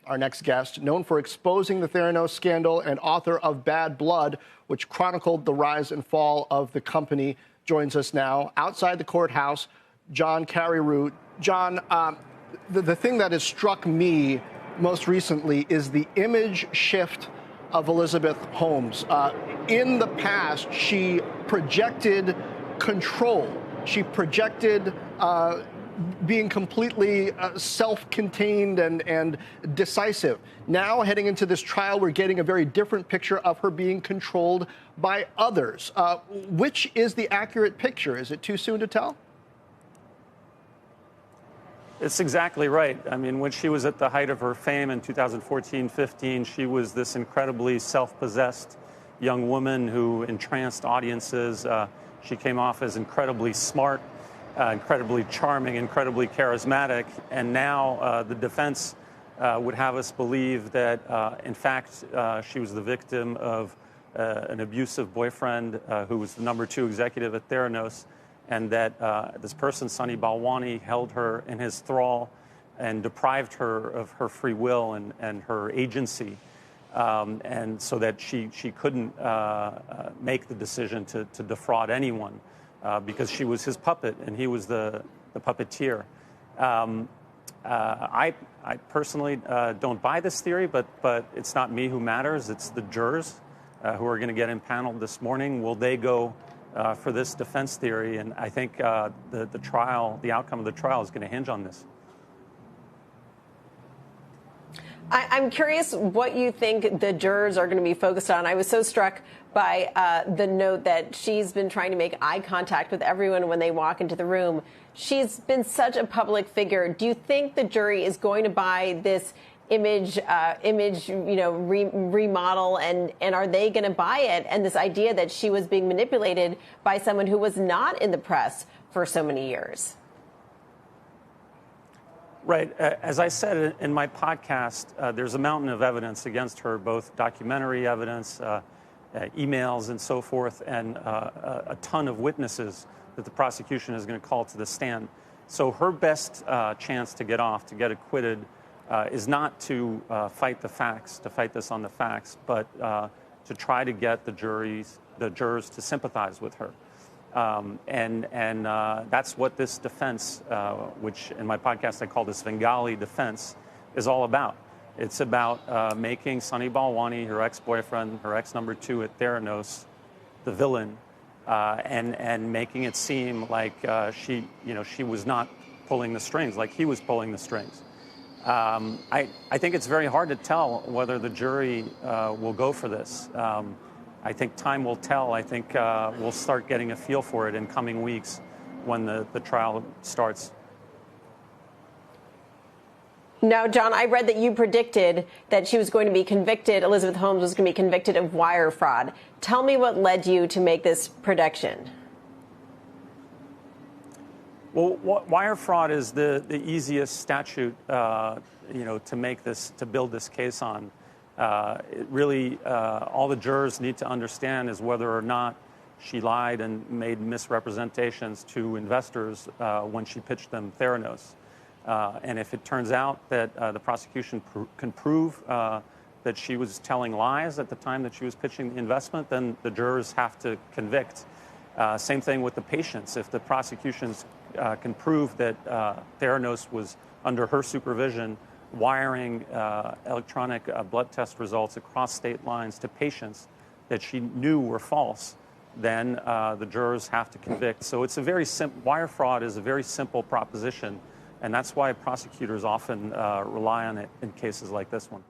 our next guest, known for exposing the Theranos scandal and author of Bad Blood, which chronicled the rise and fall of the company, joins us now. Outside the courthouse, John Carreyrou. John, the thing that has struck me most recently is the image shift of Elizabeth Holmes. In the past, she projected control. She projected being completely self-contained and decisive. Now, heading into this trial, we're getting a very different picture of her being controlled by others. Which is the accurate picture? Is it too soon to tell? It's exactly right. I mean, when she was at the height of her fame in 2014-15, she was this incredibly self-possessed young woman who entranced audiences. She came off as incredibly smart, incredibly charming, incredibly charismatic. And now the defense would have us believe that, in fact, she was the victim of an abusive boyfriend who was the #2 executive at Theranos, and that this person, Sunny Balwani, held her in his thrall and deprived her of her free will and her agency, and so that she couldn't make the decision to defraud anyone because she was his puppet and he was the puppeteer. I personally don't buy this theory, but it's not me who matters. It's the jurors who are going to get impaneled this morning. Will they go for this defense theory? And I think the outcome of the trial is going to hinge on this. I'm curious what you think the jurors are going to be focused on. I was so struck by the note that she's been trying to make eye contact with everyone when they walk into the room. She's been such a public figure. Do you think the jury is going to buy this image remodel, and are they going to buy it? And this idea that she was being manipulated by someone who was not in the press for so many years. Right. As I said in my podcast, there's a mountain of evidence against her, both documentary evidence, emails and so forth, and a ton of witnesses that the prosecution is going to call to the stand. So her best chance to get off, to get acquitted, is not to fight the facts, to fight this on the facts, but to try to get the jurors to sympathize with her. And that's what this defense, which in my podcast I call this Svengali defense, is all about. It's about making Sunny Balwani, her ex-boyfriend, her ex-2 at Theranos, the villain, and making it seem like she was not pulling the strings, like he was pulling the strings. I think it's very hard to tell whether the jury will go for this. I think time will tell. I think we'll start getting a feel for it in coming weeks when the trial starts. Now, John, I read that you predicted that she was going to be convicted, Elizabeth Holmes was going to be convicted of wire fraud. Tell me what led you to make this prediction. Well, wire fraud is the easiest statute, to build this case on. All the jurors need to understand is whether or not she lied and made misrepresentations to investors when she pitched them Theranos. And if it turns out that the prosecution can prove that she was telling lies at the time that she was pitching the investment, then the jurors have to convict. Same thing with the patients. If the prosecution can prove that Theranos was under her supervision wiring electronic blood test results across state lines to patients that she knew were false, then the jurors have to convict. So it's a very wire fraud is a very simple proposition, and that's why prosecutors often rely on it in cases like this one.